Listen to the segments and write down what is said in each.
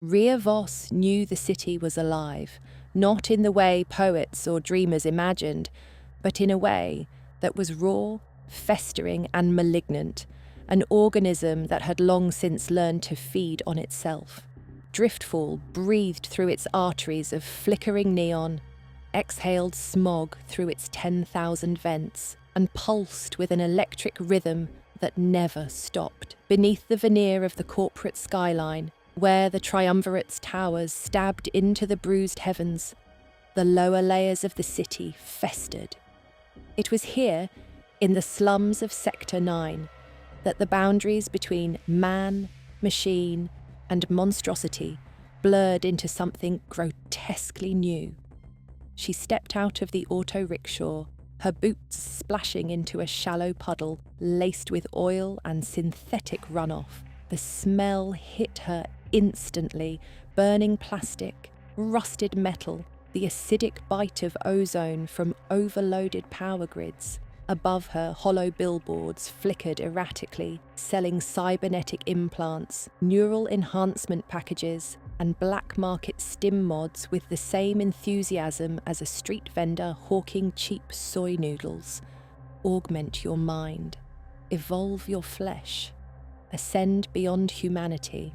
Rhea Voss knew the city was alive, not in the way poets or dreamers imagined, but in a way that was raw, festering and malignant, an organism that had long since learned to feed on itself. Driftfall breathed through its arteries of flickering neon, exhaled smog through its 10,000 vents, and pulsed with an electric rhythm that never stopped. Beneath the veneer of the corporate skyline, where the triumvirate's towers stabbed into the bruised heavens, the lower layers of the city festered. It was here, in the slums of Sector 9, that the boundaries between man, machine, and monstrosity blurred into something grotesquely new. She stepped out of the auto-rickshaw, her boots splashing into a shallow puddle laced with oil and synthetic runoff. The smell hit her instantly, burning plastic, rusted metal, the acidic bite of ozone from overloaded power grids. Above her, hollow billboards flickered erratically, selling cybernetic implants, neural enhancement packages, and black market stim mods with the same enthusiasm as a street vendor hawking cheap soy noodles. Augment your mind. Evolve your flesh. Ascend beyond humanity.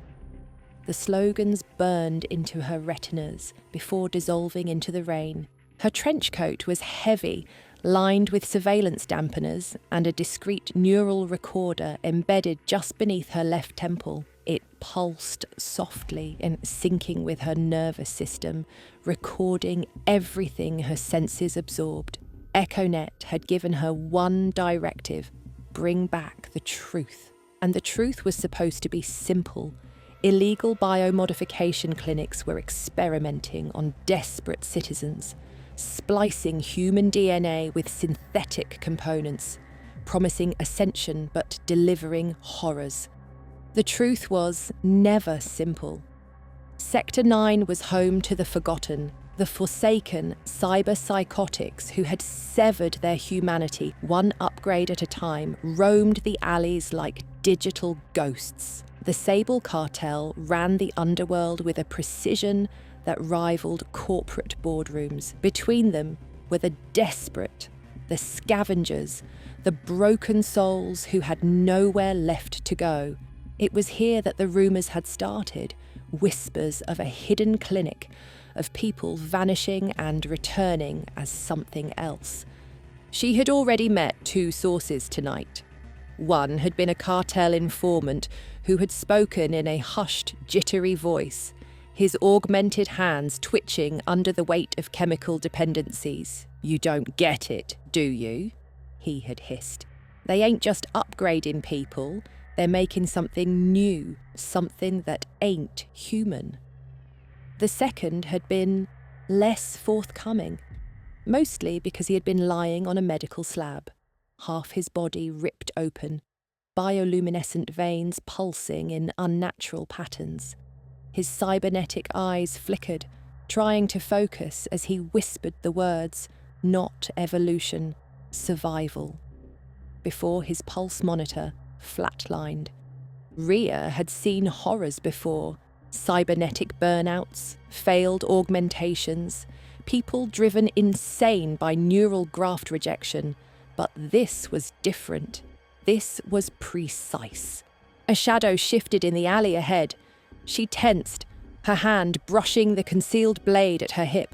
The slogans burned into her retinas before dissolving into the rain. Her trench coat was heavy, lined with surveillance dampeners and a discreet neural recorder embedded just beneath her left temple. It pulsed softly and syncing with her nervous system, recording everything her senses absorbed. EchoNet had given her one directive: bring back the truth. And the truth was supposed to be simple. Illegal biomodification clinics were experimenting on desperate citizens, splicing human DNA with synthetic components, promising ascension but delivering horrors. The truth was never simple. Sector 9 was home to the forgotten, the forsaken cyber-psychotics who had severed their humanity, one upgrade at a time, roamed the alleys like digital ghosts. The Sable Cartel ran the underworld with a precision that rivaled corporate boardrooms. Between them were the desperate, the scavengers, the broken souls who had nowhere left to go. It was here that the rumours had started, whispers of a hidden clinic, of people vanishing and returning as something else. She had already met two sources tonight. One had been a cartel informant who had spoken in a hushed, jittery voice, his augmented hands twitching under the weight of chemical dependencies. "You don't get it, do you?" he had hissed. "They ain't just upgrading people, they're making something new, something that ain't human." The second had been less forthcoming, mostly because he had been lying on a medical slab, half his body ripped open, bioluminescent veins pulsing in unnatural patterns. His cybernetic eyes flickered, trying to focus as he whispered the words, not evolution, survival, before his pulse monitor flatlined. Rhea had seen horrors before: cybernetic burnouts, failed augmentations, people driven insane by neural graft rejection. But this was different. This was precise. A shadow shifted in the alley ahead. She tensed, her hand brushing the concealed blade at her hip.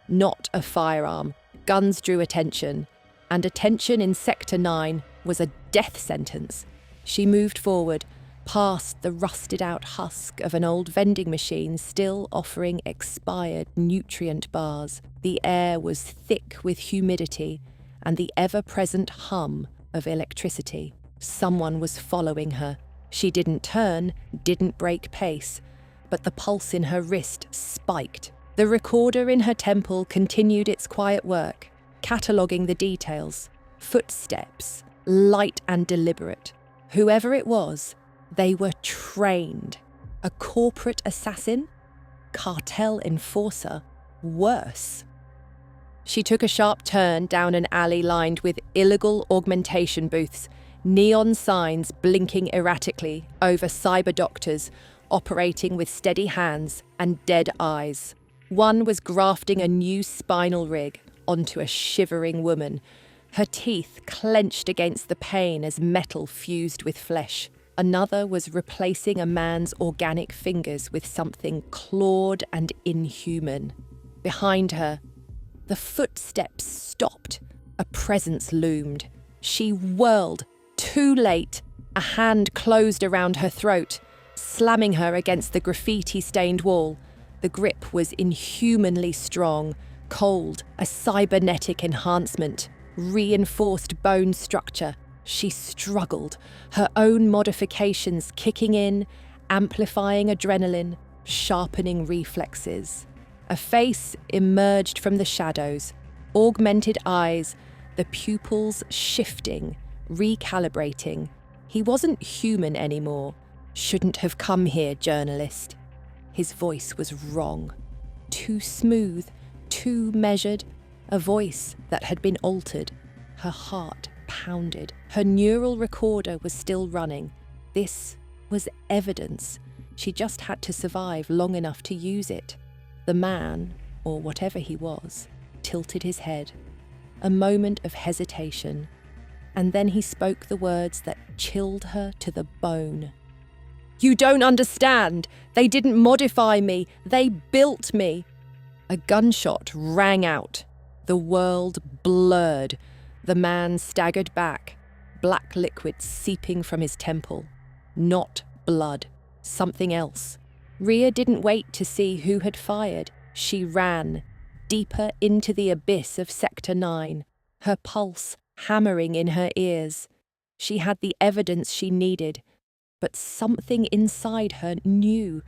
Not a firearm. Guns drew attention. And attention in Sector 9 was a death sentence. She moved forward, past the rusted-out husk of an old vending machine still offering expired nutrient bars. The air was thick with humidity and the ever-present hum of electricity. Someone was following her. She didn't turn, didn't break pace, but the pulse in her wrist spiked. The recorder in her temple continued its quiet work, cataloguing the details. Footsteps, light and deliberate. Whoever it was, they were trained. A corporate assassin? Cartel enforcer? Worse. She took a sharp turn down an alley lined with illegal augmentation booths, neon signs blinking erratically over cyber doctors, operating with steady hands and dead eyes. One was grafting a new spinal rig onto a shivering woman, her teeth clenched against the pain as metal fused with flesh. Another was replacing a man's organic fingers with something clawed and inhuman. Behind her, the footsteps stopped. A presence loomed. She whirled. Too late, a hand closed around her throat, slamming her against the graffiti-stained wall. The grip was inhumanly strong, cold, a cybernetic enhancement, reinforced bone structure. She struggled, her own modifications kicking in, amplifying adrenaline, sharpening reflexes. A face emerged from the shadows, augmented eyes, the pupils shifting, recalibrating. He wasn't human anymore. Shouldn't have come here, journalist. His voice was wrong. Too smooth, too measured. A voice that had been altered. Her heart pounded. Her neural recorder was still running. This was evidence. She just had to survive long enough to use it. The man, or whatever he was, tilted his head. A moment of hesitation, and then he spoke the words that chilled her to the bone. "You don't understand! They didn't modify me! They built me!" A gunshot rang out. The world blurred. The man staggered back, black liquid seeping from his temple. Not blood, something else. Rhea didn't wait to see who had fired. She ran, deeper into the abyss of Sector 9, her pulse hammering in her ears. She had the evidence she needed, but something inside her knew.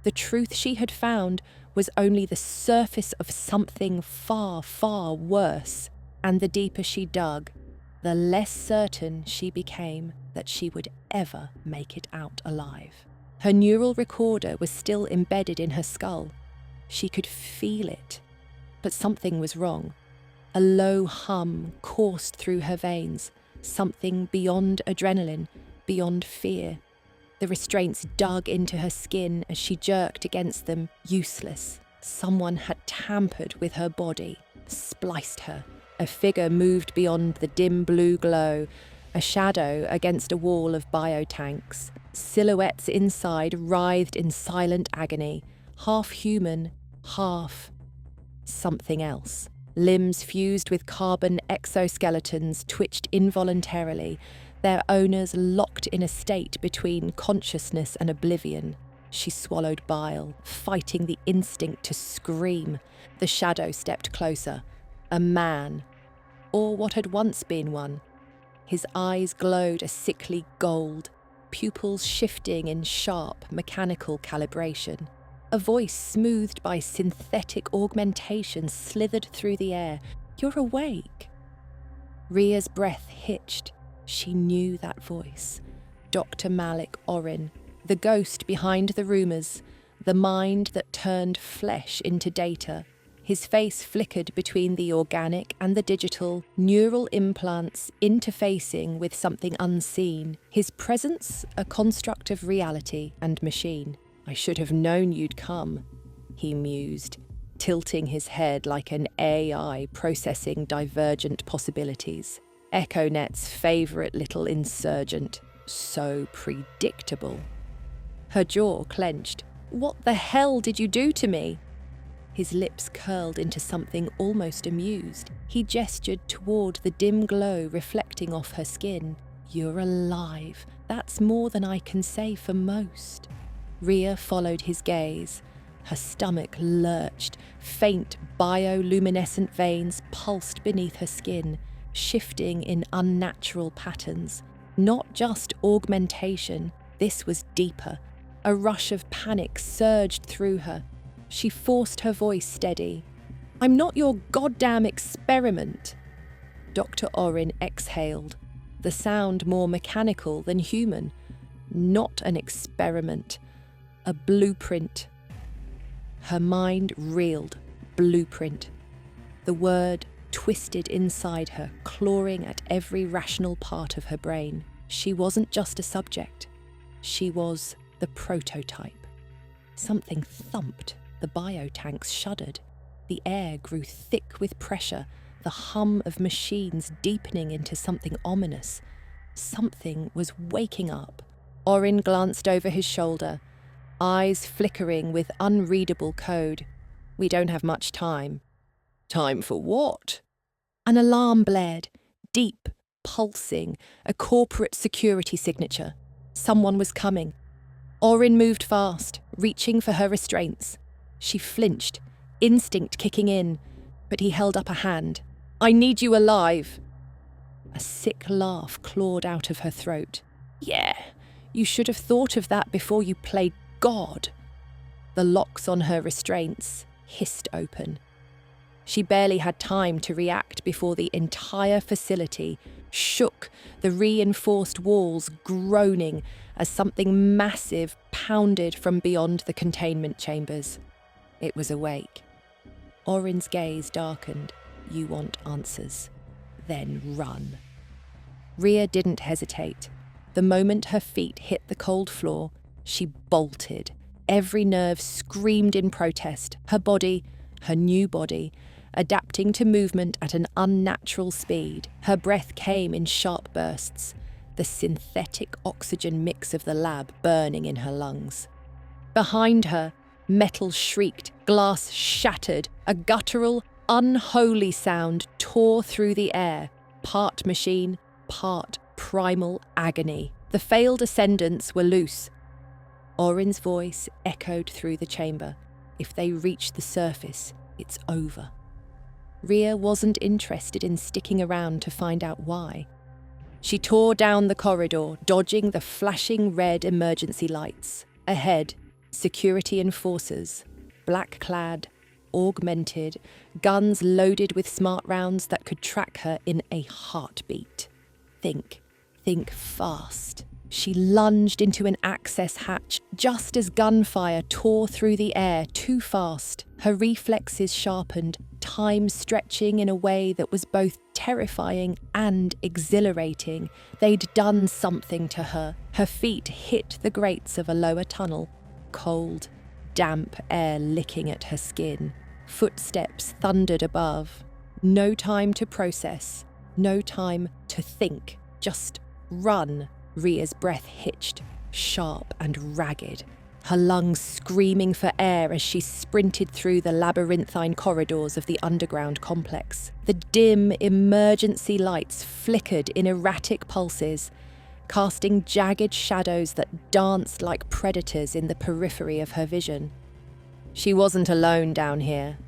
The truth she had found was only the surface of something far, far worse, and the deeper she dug, the less certain she became that she would ever make it out alive. Her neural recorder was still embedded in her skull. She could feel it, but something was wrong. A low hum coursed through her veins, something beyond adrenaline, beyond fear. The restraints dug into her skin as she jerked against them, useless. Someone had tampered with her body, spliced her. A figure moved beyond the dim blue glow, a shadow against a wall of biotanks. Silhouettes inside writhed in silent agony, half human, half something else. Limbs fused with carbon exoskeletons twitched involuntarily, their owners locked in a state between consciousness and oblivion. She swallowed bile, fighting the instinct to scream. The shadow stepped closer. A man, or what had once been one. His eyes glowed a sickly gold, pupils shifting in sharp, mechanical calibration. A voice smoothed by synthetic augmentation slithered through the air. "You're awake." Rhea's breath hitched. She knew that voice. Dr. Malik Orin, the ghost behind the rumours, the mind that turned flesh into data. His face flickered between the organic and the digital, neural implants interfacing with something unseen. His presence a construct of reality and machine. "I should have known you'd come," he mused, tilting his head like an AI processing divergent possibilities. EchoNet's favourite little insurgent. So predictable. Her jaw clenched. "What the hell did you do to me?" His lips curled into something almost amused. He gestured toward the dim glow reflecting off her skin. "You're alive. That's more than I can say for most." Rhea followed his gaze. Her stomach lurched. Faint bioluminescent veins pulsed beneath her skin, shifting in unnatural patterns. Not just augmentation, this was deeper. A rush of panic surged through her. She forced her voice steady. "I'm not your goddamn experiment." Dr. Orin exhaled, the sound more mechanical than human. Not an experiment, a blueprint. Her mind reeled. Blueprint. The word twisted inside her, clawing at every rational part of her brain. She wasn't just a subject. She was the prototype. Something thumped. The biotanks shuddered. The air grew thick with pressure, the hum of machines deepening into something ominous. Something was waking up. Orin glanced over his shoulder, eyes flickering with unreadable code. "We don't have much time." "Time for what?" An alarm blared, deep, pulsing, a corporate security signature. Someone was coming. Orin moved fast, reaching for her restraints. She flinched, instinct kicking in, but he held up a hand. "I need you alive." A sick laugh clawed out of her throat. "Yeah, you should have thought of that before you played God." The locks on her restraints hissed open. She barely had time to react before the entire facility shook, the reinforced walls groaning as something massive pounded from beyond the containment chambers. It was awake. Orin's gaze darkened. "You want answers. Then run." Rhea didn't hesitate. The moment her feet hit the cold floor, she bolted. Every nerve screamed in protest. Her body, her new body, adapting to movement at an unnatural speed. Her breath came in sharp bursts, the synthetic oxygen mix of the lab burning in her lungs. Behind her, metal shrieked, glass shattered, a guttural, unholy sound tore through the air, part machine, part primal agony. The failed ascendants were loose. Orin's voice echoed through the chamber. If they reach the surface, it's over. Rhea wasn't interested in sticking around to find out why. She tore down the corridor, dodging the flashing red emergency lights. Ahead, security enforcers, black-clad, augmented, guns loaded with smart rounds that could track her in a heartbeat. Think fast. She lunged into an access hatch just as gunfire tore through the air too fast. Her reflexes sharpened, time stretching in a way that was both terrifying and exhilarating. They'd done something to her. Her feet hit the grates of a lower tunnel, cold, damp air licking at her skin. Footsteps thundered above. No time to process, no time to think, just run. Rhea's breath hitched, sharp and ragged, her lungs screaming for air as she sprinted through the labyrinthine corridors of the underground complex. The dim emergency lights flickered in erratic pulses, casting jagged shadows that danced like predators in the periphery of her vision. She wasn't alone down here.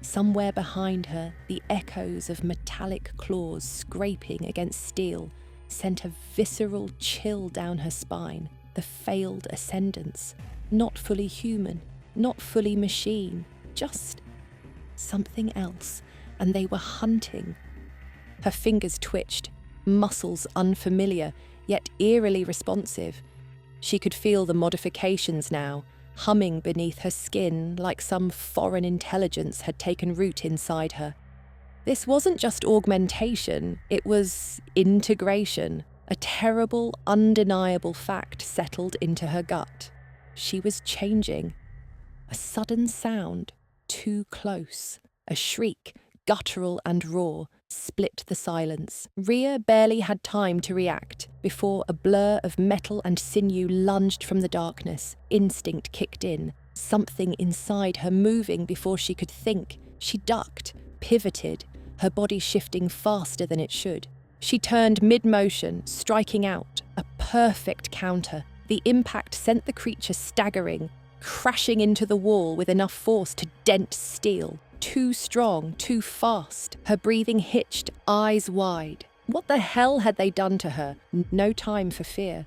Somewhere behind her, the echoes of metallic claws scraping against steel sent a visceral chill down her spine. The failed ascendants, not fully human, not fully machine, just something else, and they were hunting. Her fingers twitched, muscles unfamiliar, yet eerily responsive. She could feel the modifications now, humming beneath her skin like some foreign intelligence had taken root inside her. This wasn't just augmentation, it was integration. A terrible, undeniable fact settled into her gut. She was changing. A sudden sound, too close. A shriek, guttural and raw, split the silence. Rhea barely had time to react before a blur of metal and sinew lunged from the darkness. Instinct kicked in, something inside her moving before she could think. She ducked, pivoted, her body shifting faster than it should. She turned mid-motion, striking out, a perfect counter. The impact sent the creature staggering, crashing into the wall with enough force to dent steel. Too strong, too fast. Her breathing hitched, eyes wide. What the hell had they done to her? No time for fear.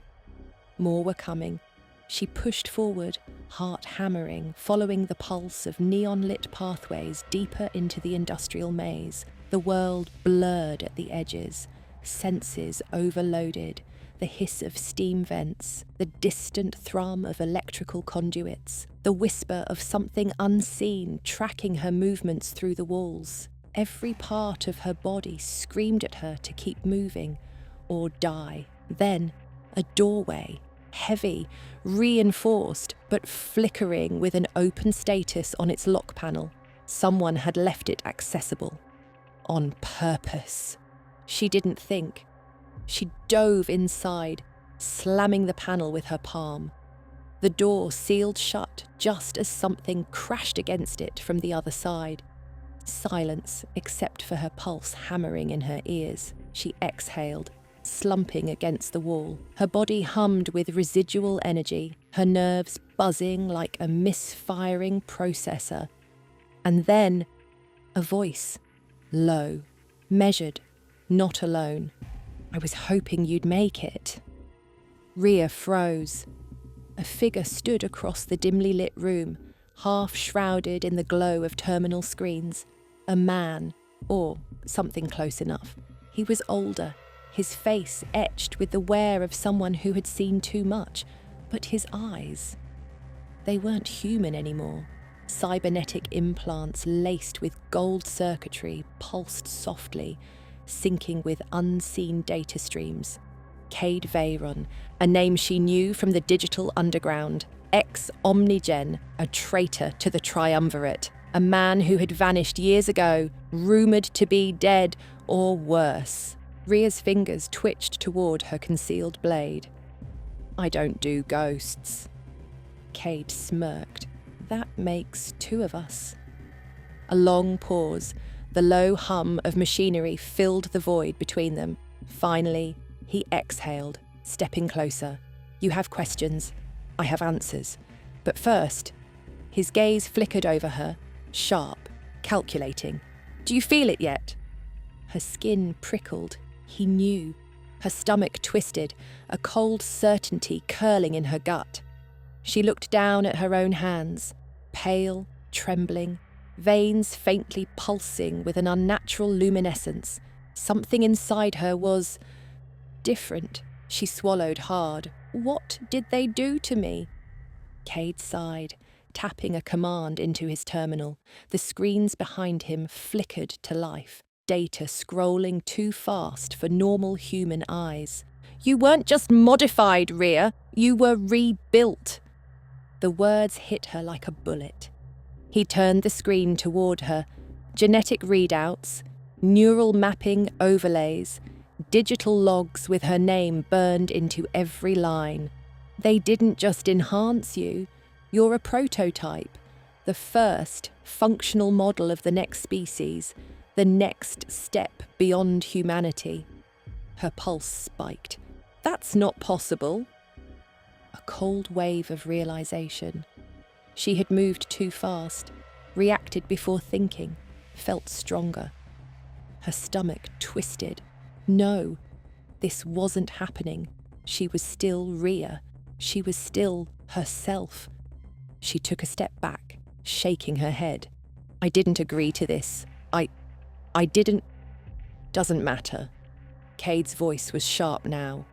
More were coming. She pushed forward, heart hammering, following the pulse of neon-lit pathways deeper into the industrial maze. The world blurred at the edges, senses overloaded, the hiss of steam vents, the distant thrum of electrical conduits, the whisper of something unseen tracking her movements through the walls. Every part of her body screamed at her to keep moving or die. Then, a doorway, heavy, reinforced, but flickering with an open status on its lock panel. Someone had left it accessible. On purpose. She didn't think. She dove inside, slamming the panel with her palm. The door sealed shut just as something crashed against it from the other side. Silence, except for her pulse hammering in her ears. She exhaled, slumping against the wall. Her body hummed with residual energy, her nerves buzzing like a misfiring processor. And then, a voice. Low, measured, not alone. I was hoping you'd make it. Rhea froze. A figure stood across the dimly lit room, half shrouded in the glow of terminal screens. A man, or something close enough. He was older, his face etched with the wear of someone who had seen too much, but his eyes, they weren't human anymore. Cybernetic implants laced with gold circuitry pulsed softly, syncing with unseen data streams. Cade Veyron, a name she knew from the digital underground. Ex-OmniGen, a traitor to the Triumvirate. A man who had vanished years ago, rumoured to be dead or worse. Rhea's fingers twitched toward her concealed blade. I don't do ghosts. Cade smirked. That makes two of us. A long pause. The low hum of machinery filled the void between them. Finally, he exhaled, stepping closer. You have questions. I have answers. But first, his gaze flickered over her, sharp, calculating. Do you feel it yet? Her skin prickled. He knew. Her stomach twisted, a cold certainty curling in her gut. She looked down at her own hands, pale, trembling, veins faintly pulsing with an unnatural luminescence. Something inside her was different. She swallowed hard. What did they do to me? Cade sighed, tapping a command into his terminal. The screens behind him flickered to life, data scrolling too fast for normal human eyes. You weren't just modified, Rhea. You were rebuilt. The words hit her like a bullet. He turned the screen toward her. Genetic readouts, neural mapping overlays, digital logs with her name burned into every line. They didn't just enhance you. You're a prototype, the first functional model of the next species, the next step beyond humanity. Her pulse spiked. That's not possible. A cold wave of realization. She had moved too fast, reacted before thinking, felt stronger. Her stomach twisted. No, this wasn't happening. She was still Rhea. She was still herself. She took a step back, shaking her head. I didn't agree to this. I didn't... Doesn't matter. Cade's voice was sharp now.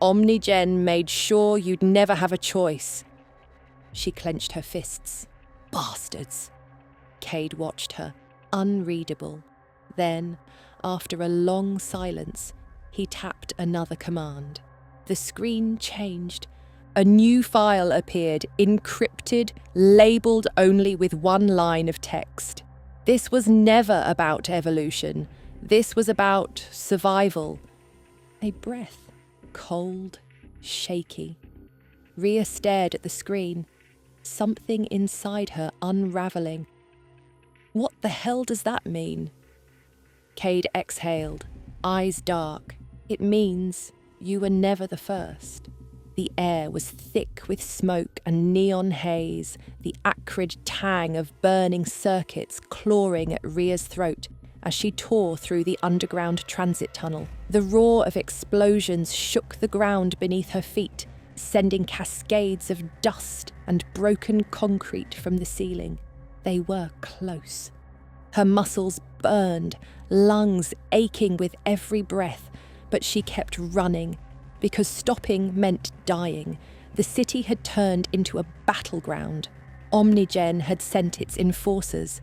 OmniGen made sure you'd never have a choice. She clenched her fists. Bastards. Cade watched her, unreadable. Then, after a long silence, he tapped another command. The screen changed. A new file appeared, encrypted, labelled only with one line of text. This was never about evolution. This was about survival. A breath, cold, shaky. Rhea stared at the screen, something inside her unravelling. What the hell does that mean? Cade exhaled, eyes dark. It means you were never the first. The air was thick with smoke and neon haze, the acrid tang of burning circuits clawing at Rhea's throat as she tore through the underground transit tunnel. The roar of explosions shook the ground beneath her feet, sending cascades of dust and broken concrete from the ceiling. They were close. Her muscles burned, lungs aching with every breath, but she kept running. Because stopping meant dying. The city had turned into a battleground. OmniGen had sent its enforcers.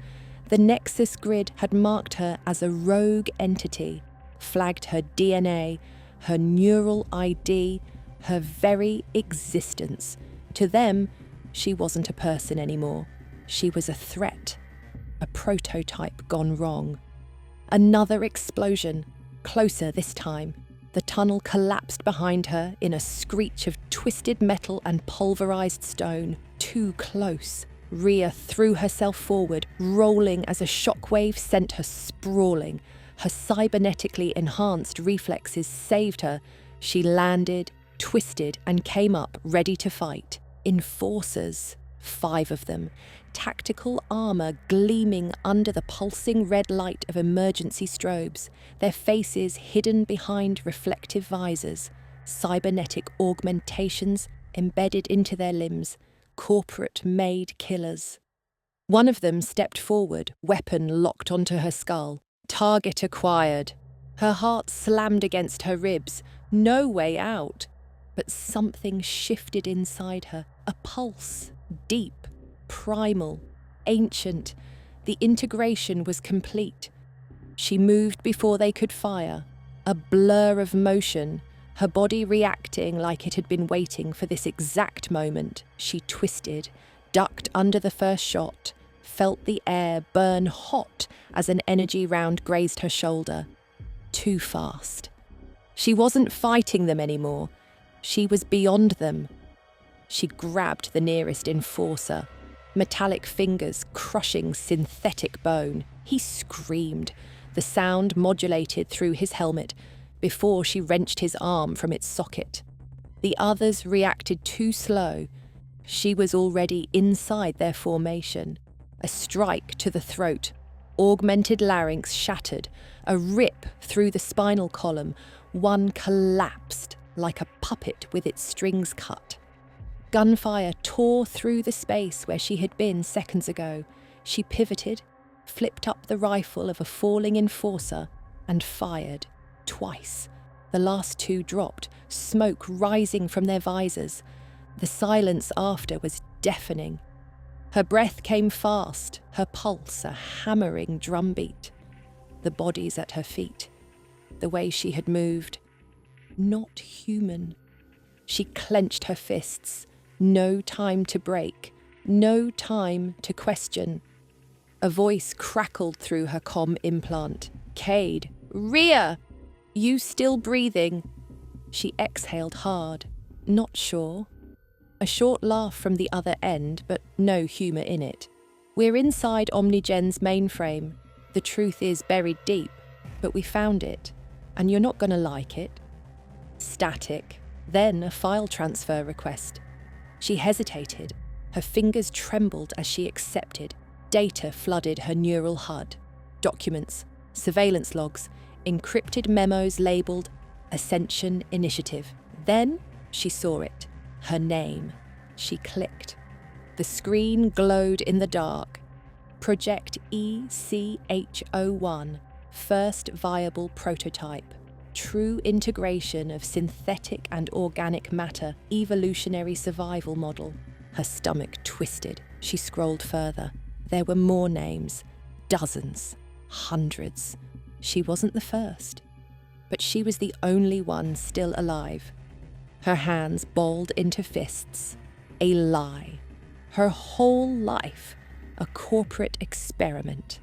The Nexus grid had marked her as a rogue entity, flagged her DNA, her neural ID, her very existence. To them, she wasn't a person anymore. She was a threat, a prototype gone wrong. Another explosion, closer this time. The tunnel collapsed behind her in a screech of twisted metal and pulverized stone. Too close. Rhea threw herself forward, rolling as a shockwave sent her sprawling. Her cybernetically enhanced reflexes saved her. She landed, twisted, and came up ready to fight. Enforcers, 5 of them, tactical armor gleaming under the pulsing red light of emergency strobes, their faces hidden behind reflective visors, cybernetic augmentations embedded into their limbs, corporate-made killers. One of them stepped forward, weapon locked onto her skull. Target acquired. Her heart slammed against her ribs. No way out. But something shifted inside her, a pulse, deep, primal, ancient. The integration was complete. She moved before they could fire, a blur of motion, her body reacting like it had been waiting for this exact moment. She twisted, ducked under the first shot, felt the air burn hot as an energy round grazed her shoulder. Too fast. She wasn't fighting them anymore. She was beyond them. She grabbed the nearest enforcer, metallic fingers crushing synthetic bone. He screamed, the sound modulated through his helmet, before she wrenched his arm from its socket. The others reacted too slow. She was already inside their formation. A strike to the throat, augmented larynx shattered, a rip through the spinal column. One collapsed like a puppet with its strings cut. Gunfire tore through the space where she had been seconds ago. She pivoted, flipped up the rifle of a falling enforcer, and fired. Twice. The last 2 dropped, smoke rising from their visors. The silence after was deafening. Her breath came fast, her pulse a hammering drumbeat. The bodies at her feet. The way she had moved. Not human. She clenched her fists. No time to break. No time to question. A voice crackled through her comm implant. Cade. Rhea! You still breathing? She exhaled hard. Not sure. A short laugh from the other end, but no humour in it. We're inside OmniGen's mainframe. The truth is buried deep, but we found it, and you're not going to like it. Static, then a file transfer request. She hesitated. Her fingers trembled as she accepted. Data flooded her neural HUD. Documents, surveillance logs, encrypted memos labelled Ascension Initiative. Then she saw it. Her name. She clicked. The screen glowed in the dark. Project ECH01, first viable prototype. True integration of synthetic and organic matter, evolutionary survival model. Her stomach twisted. She scrolled further. There were more names. Dozens. Hundreds. She wasn't the first. But she was the only one still alive. Her hands balled into fists. A lie. Her whole life. A corporate experiment.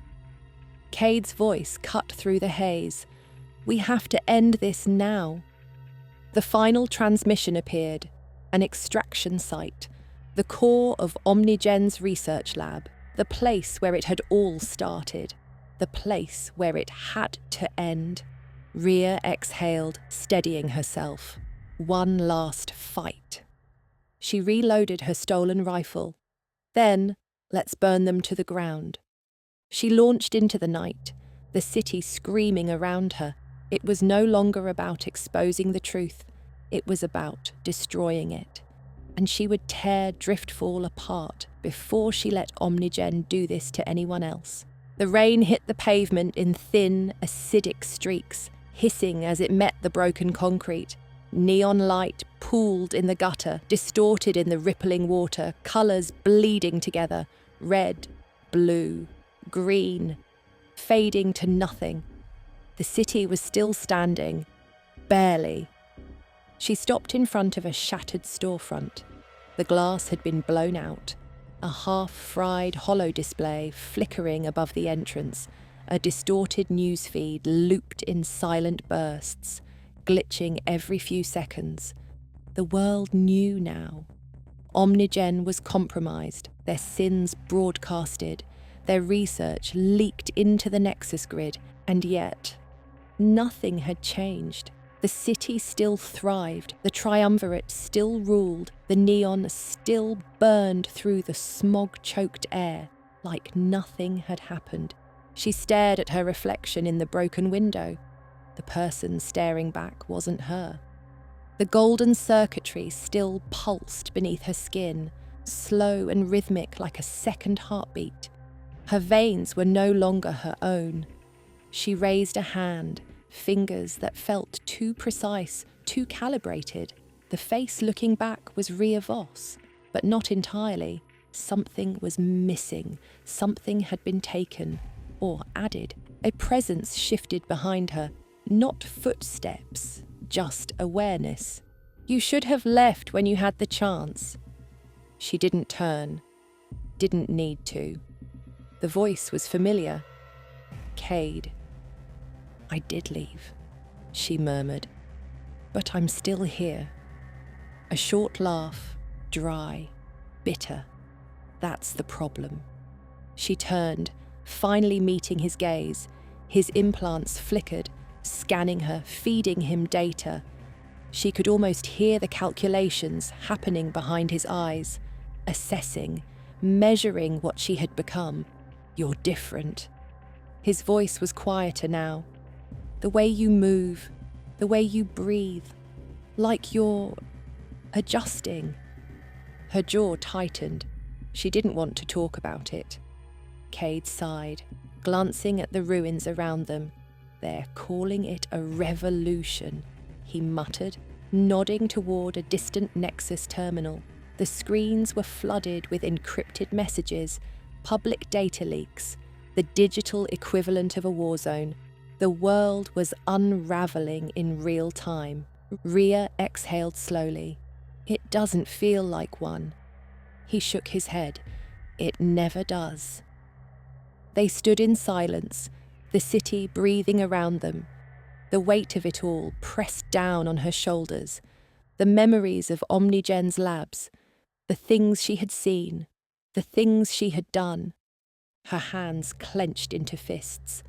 Cade's voice cut through the haze. We have to end this now. The final transmission appeared. An extraction site. The core of OmniGen's research lab. The place where it had all started. The place where it had to end. Rhea exhaled, steadying herself. One last fight. She reloaded her stolen rifle. Then, let's burn them to the ground. She launched into the night, the city screaming around her. It was no longer about exposing the truth. It was about destroying it. And she would tear Driftfall apart before she let OmniGen do this to anyone else. The rain hit the pavement in thin, acidic streaks, hissing as it met the broken concrete. Neon light pooled in the gutter, distorted in the rippling water, colours bleeding together, red, blue, green, fading to nothing. The city was still standing, barely. She stopped in front of a shattered storefront. The glass had been blown out, a half-fried holo display flickering above the entrance, a distorted newsfeed looped in silent bursts, glitching every few seconds. The world knew now. OmniGen was compromised, their sins broadcasted, their research leaked into the Nexus grid, and yet nothing had changed. The city still thrived, the triumvirate still ruled, the neon still burned through the smog-choked air, like nothing had happened. She stared at her reflection in the broken window. The person staring back wasn't her. The golden circuitry still pulsed beneath her skin, slow and rhythmic like a second heartbeat. Her veins were no longer her own. She raised a hand, fingers that felt too precise, too calibrated. The face looking back was Rhea Voss, but not entirely. Something was missing. Something had been taken, or added. A presence shifted behind her. Not footsteps, just awareness. You should have left when you had the chance. She didn't turn. Didn't need to. The voice was familiar. Cade. I did leave, she murmured, but I'm still here. A short laugh, dry, bitter. That's the problem. She turned, finally meeting his gaze. His implants flickered, scanning her, feeding him data. She could almost hear the calculations happening behind his eyes, assessing, measuring what she had become. You're different. His voice was quieter now. The way you move, the way you breathe, like you're adjusting. Her jaw tightened. She didn't want to talk about it. Cade sighed, glancing at the ruins around them. They're calling it a revolution, he muttered, nodding toward a distant Nexus terminal. The screens were flooded with encrypted messages, public data leaks, the digital equivalent of a war zone. The world was unraveling in real time. Rhea exhaled slowly. It doesn't feel like one. He shook his head. It never does. They stood in silence, the city breathing around them. The weight of it all pressed down on her shoulders. The memories of OmniGen's labs, the things she had seen, the things she had done. Her hands clenched into fists.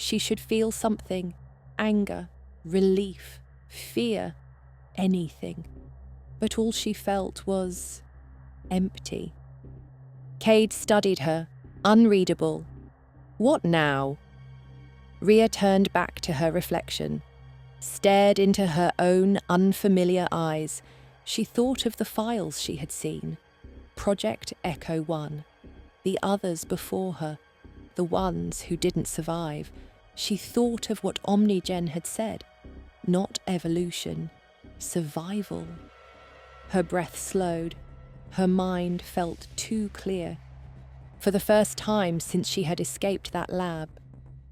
She should feel something, anger, relief, fear, anything. But all she felt was empty. Cade studied her, unreadable. What now? Rhea turned back to her reflection, stared into her own unfamiliar eyes. She thought of the files she had seen. Project Echo 1. The others before her. The ones who didn't survive. She thought of what OmniGen had said. Not evolution. Survival. Her breath slowed. Her mind felt too clear. For the first time since she had escaped that lab,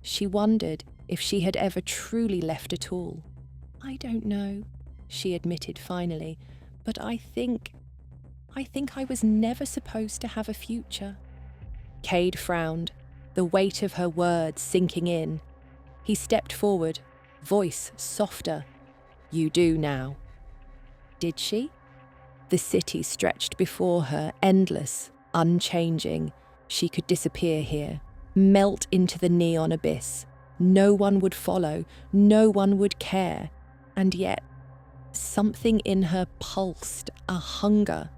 she wondered if she had ever truly left at all. I don't know, she admitted finally, but I think I was never supposed to have a future. Cade frowned, the weight of her words sinking in. He stepped forward, voice softer. You do now. Did she? The city stretched before her, endless, unchanging. She could disappear here, melt into the neon abyss. No one would follow, no one would care. And yet, something in her pulsed, a hunger,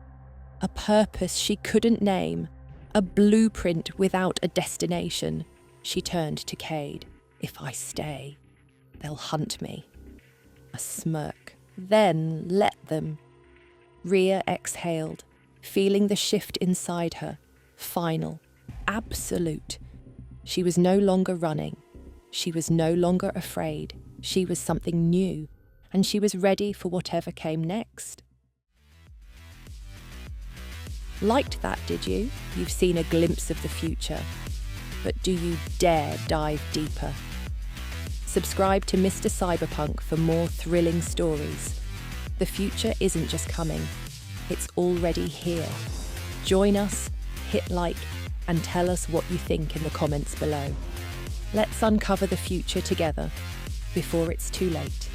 a purpose she couldn't name, a blueprint without a destination. She turned to Cade. If I stay, they'll hunt me. A smirk. Then let them. Rhea exhaled, feeling the shift inside her. Final. Absolute. She was no longer running. She was no longer afraid. She was something new, and she was ready for whatever came next. Liked that, did you? You've seen a glimpse of the future. But do you dare dive deeper? Subscribe to Mr. Cyberpunk for more thrilling stories. The future isn't just coming, it's already here. Join us, hit like, and tell us what you think in the comments below. Let's uncover the future together before it's too late.